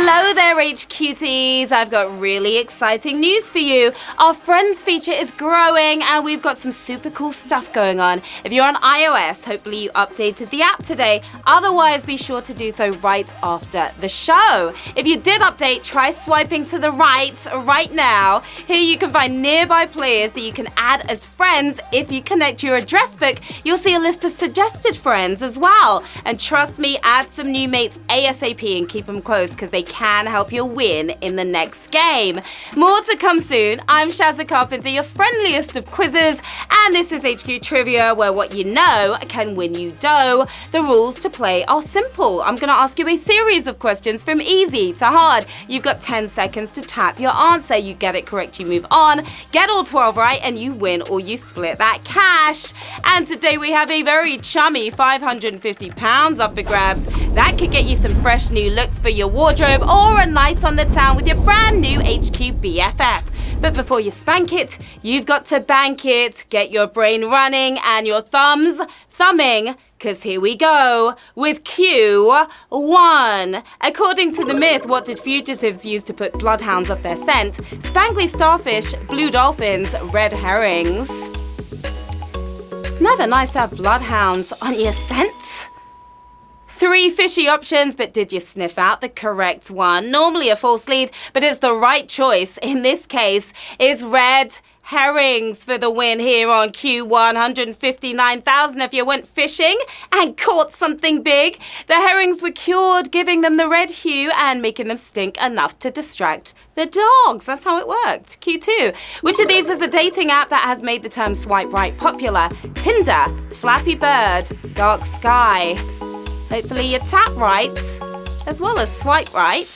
Hello there, HQTs. I've got really exciting news for you. Our Friends feature is growing and we've got some super cool stuff going on. If you're on iOS, hopefully you updated the app today. Otherwise, be sure to do so right after the show. If you did update, try swiping to the right now. Here you can find nearby players that you can add as friends. If you connect your address book, you'll see a list of suggested friends as well. And trust me, add some new mates ASAP and keep them close because they can help you win in the next game. More to come soon. I'm Sharon Carpenter, your friendliest of quizzes, and this is HQ Trivia, where what you know can win you dough. The rules to play are simple. I'm going to ask you a series of questions from easy to hard. You've got 10 seconds to tap your answer. You get it correct, you move on. Get all 12 right, and you win or you split that cash. And today we have a very chummy £550 up for grabs. That could get you some fresh new looks for your wardrobe or a night on the town with your brand new HQ BFF. But before you spank it, you've got to bank it. Get your brain running and your thumbs thumbing, because here we go with Q1. According to the myth, what did fugitives use to put bloodhounds off their scent? Spangly starfish, blue dolphins, red herrings. Never nice to have bloodhounds on your scent. 3 fishy options, but did you sniff out the correct one? Normally a false lead, but it's the right choice. In this case, is red herrings for the win here on Q1. 159,000 if you went fishing and caught something big. The herrings were cured, giving them the red hue and making them stink enough to distract the dogs. That's how it worked. Q2. Which of these is a dating app that has made the term swipe right popular? Tinder, Flappy Bird, Dark Sky. Hopefully you tap right, as well as swipe right.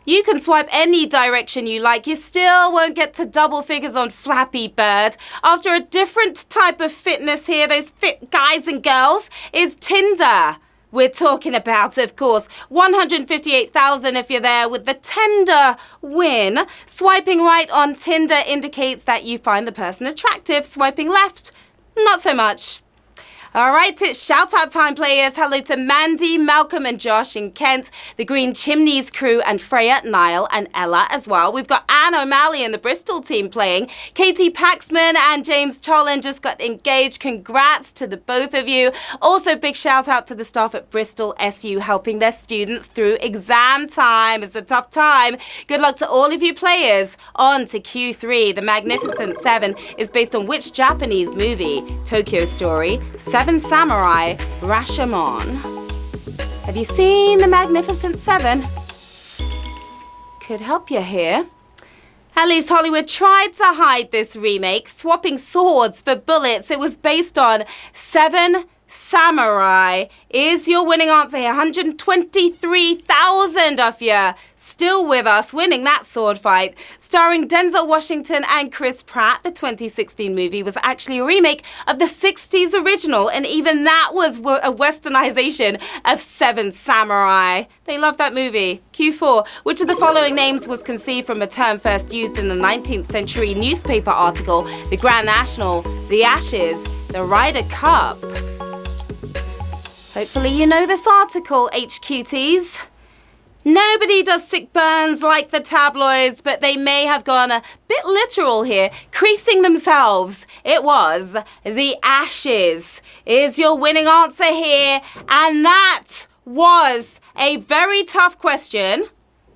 You can swipe any direction you like. You still won't get to double figures on Flappy Bird. After a different type of fitness here, those fit guys and girls, is Tinder. We're talking about, of course, 158,000 if you're there with the tender win. Swiping right on Tinder indicates that you find the person attractive. Swiping left, not so much. All right, it's shout-out time, players. Hello to Mandy, Malcolm, and Josh in Kent, the Green Chimneys crew, and Freya, Niall, and Ella as well. We've got Anne O'Malley and the Bristol team playing. Katie Paxman and James Cholin just got engaged. Congrats to the both of you. Also, big shout-out to the staff at Bristol SU helping their students through exam time. It's a tough time. Good luck to all of you players. On to Q3. The Magnificent Seven is based on which Japanese movie? Tokyo Story, Seven Samurai, Rashomon. Have you seen The Magnificent Seven? Could help you here. At least Hollywood tried to hide this remake, swapping swords for bullets. It was based on Seven Samurai. Is your winning answer here? 123,000 of you still with us, winning that sword fight. Starring Denzel Washington and Chris Pratt, the 2016 movie was actually a remake of the 60s original, and even that was a westernization of Seven Samurai. They love that movie. Q4. Which of the following names was conceived from a term first used in the 19th century newspaper article? The Grand National, the Ashes, the Ryder Cup. Hopefully you know this article, HQTs. Nobody does sick burns like the tabloids, but they may have gone a bit literal here, creasing themselves. It was the Ashes. Is your winning answer here? And that was a very tough question.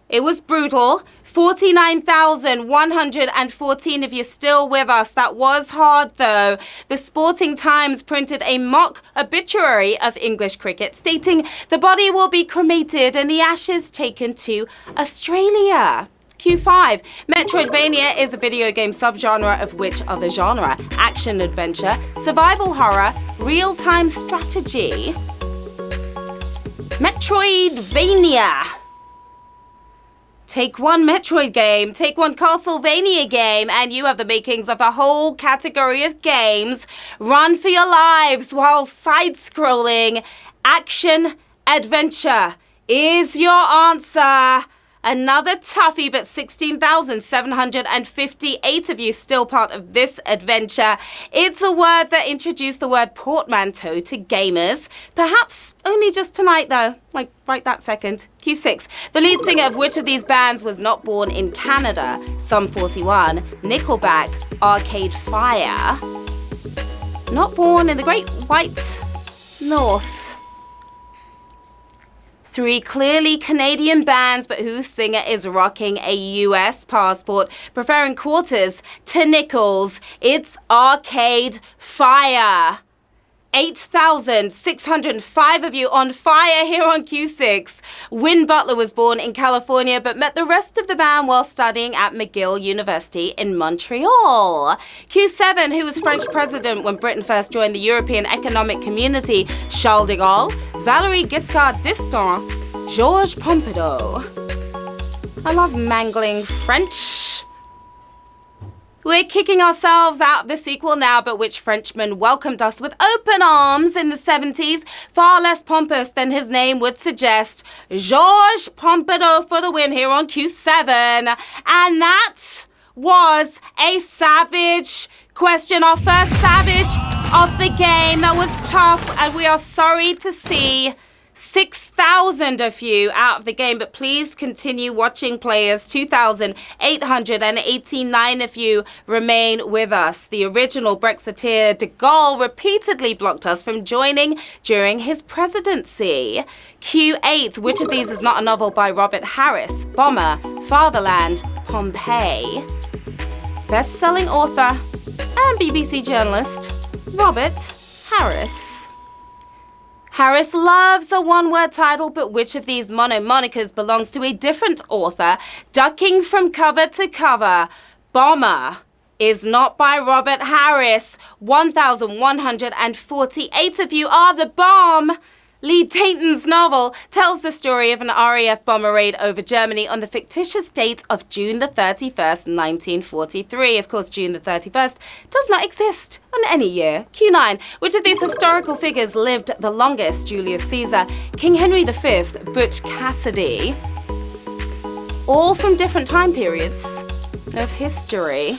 It was brutal. 49,114 if you're still with us. That was hard, though. The Sporting Times printed a mock obituary of English cricket stating the body will be cremated and the ashes taken to Australia. Q5. Metroidvania is a video game subgenre of which other genre? Action adventure, survival horror, real-time strategy. Metroidvania. Take one Metroid game, take one Castlevania game, and you have the makings of a whole category of games. Run for your lives while side-scrolling. Action adventure is your answer. Another toughie, but 16,758 of you still part of this adventure. It's a word that introduced the word portmanteau to gamers. Perhaps only just tonight, though. Like, right that second. Q6. The lead singer of which of these bands was not born in Canada? Sum 41. Nickelback. Arcade Fire. Not born in the Great White North. 3 clearly Canadian bands, but whose singer is rocking a US passport, preferring quarters to nickels. It's Arcade Fire. 8,605 of you on fire here on Q6. Win Butler was born in California, but met the rest of the band while studying at McGill University in Montreal. Q7, who was French president when Britain first joined the European Economic Community? Charles de Gaulle, Valéry Giscard d'Estaing, Georges Pompidou. I love mangling French. We're kicking ourselves out of the sequel now, but which Frenchman welcomed us with open arms in the 70s? Far less pompous than his name would suggest. Georges Pompidou for the win here on Q7. And that was a savage question, our first savage of the game. That was tough, and we are sorry to see 6,000 of you out of the game, but please continue watching, players. 2,889 of you remain with us. The original Brexiteer de Gaulle repeatedly blocked us from joining during his presidency. Q8, which of these is not a novel by Robert Harris? Bomber, Fatherland, Pompeii. Best-selling author and BBC journalist Robert Harris. Harris loves a one-word title, but which of these monikers belongs to a different author? Ducking from cover to cover. Bomber is not by Robert Harris. 1,148 of you are the bomb. Lee Dayton's novel tells the story of an RAF bomber raid over Germany on the fictitious date of June the 31st, 1943. Of course, June the 31st does not exist on any year. Q9. Which of these historical figures lived the longest? Julius Caesar, King Henry V, Butch Cassidy. All from different time periods of history.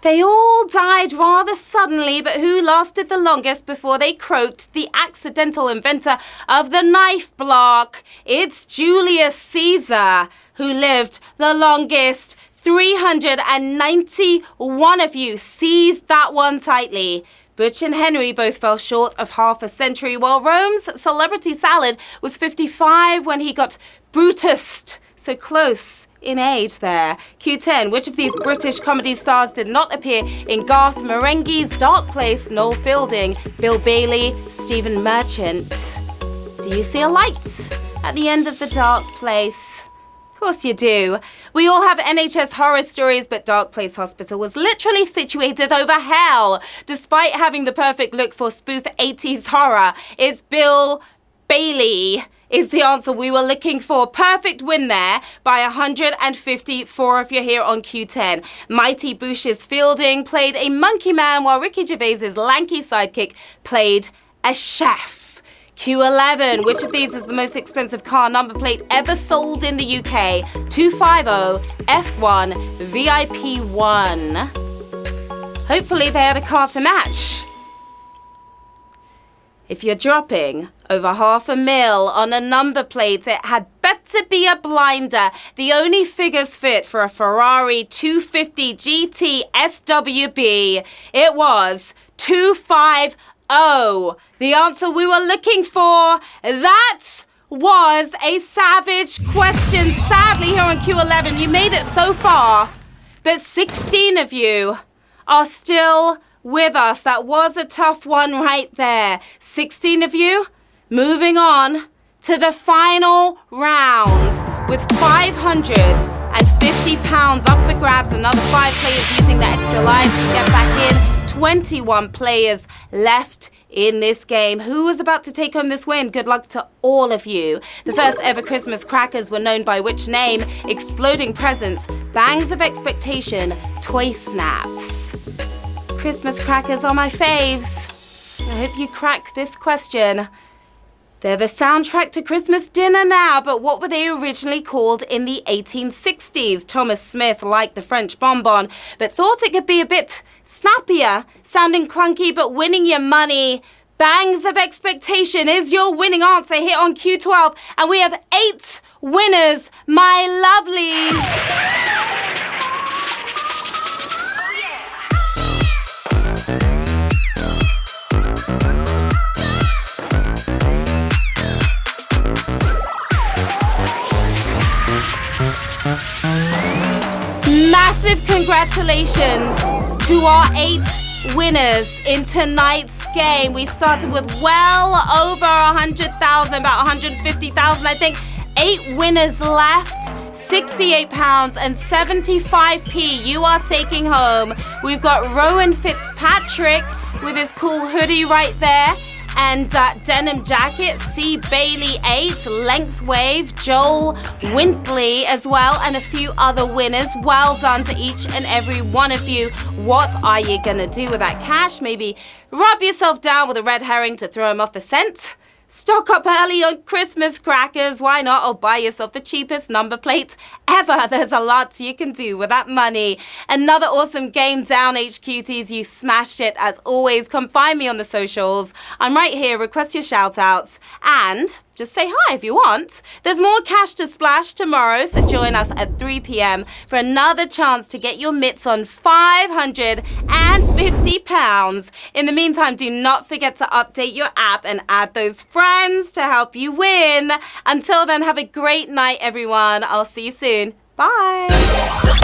They all died rather suddenly, but who lasted the longest before they croaked? The accidental inventor of the knife block. It's Julius Caesar, who lived the longest. 391 of you seized that one tightly. Butch and Henry both fell short of half a century, while Rome's celebrity salad was 55 when he got Brutus. So close in age there. Q10, which of these British comedy stars did not appear in Garth Marenghi's Dark Place? Noel Fielding, Bill Bailey, Stephen Merchant. Do you see a light at the end of the dark place? Of course you do. We all have NHS horror stories, but Dark Place Hospital was literally situated over hell. Despite having the perfect look for spoof 80s horror, it's Bill Bailey is the answer we were looking for. Perfect win there by 154 if you're here on Q10. Mighty Boosh's Fielding played a monkey man, while Ricky Gervais's lanky sidekick played a chef. Q11, which of these is the most expensive car number plate ever sold in the UK? 250 F1 VIP1. Hopefully they had a car to match. If you're dropping over $500,000 on a number plate, it had better be a blinder. The only figures fit for a Ferrari 250 GT SWB. It was 250. The answer we were looking for. That was a savage question. Sadly, here on Q11, you made it so far, but 16 of you are still with us. That was a tough one right there. 16 of you moving on to the final round with £550 up for grabs. Another 5 players using the extra lives to get back in. 21 players left in this game. Who was about to take home this win? Good luck to all of you. The first ever Christmas crackers were known by which name? Exploding presents, bangs of expectation, toy snaps. Christmas crackers are my faves. I hope you crack this question. They're the soundtrack to Christmas dinner now, but what were they originally called in the 1860s? Thomas Smith liked the French bonbon, but thought it could be a bit snappier, sounding clunky but winning your money. Bangs of Expectation is your winning answer here on Q12, and we have 8 winners, my lovelies. Massive congratulations to our 8 winners in tonight's game. We started with well over 100,000, about 150,000, I think. 8 winners left, £68 and 75p you are taking home. We've got Rowan Fitzpatrick with his cool hoodie right there. And denim jacket, C. Baile 8, Length Wave, Joel Wintley as well, and a few other winners. Well done to each and every one of you. What are you gonna do with that cash? Maybe rub yourself down with a red herring to throw him off the scent? Stock up early on Christmas crackers, why not? Or buy yourself the cheapest number plate ever. There's a lot you can do with that money. Another awesome game down, HQTs. You smashed it as always. Come find me on the socials. I'm right here. Request your shout outs. And just say hi if you want. There's more cash to splash tomorrow, so join us at 3 p.m. for another chance to get your mitts on £550. In the meantime, do not forget to update your app and add those friends to help you win. Until then, have a great night, everyone. I'll see you soon. Bye.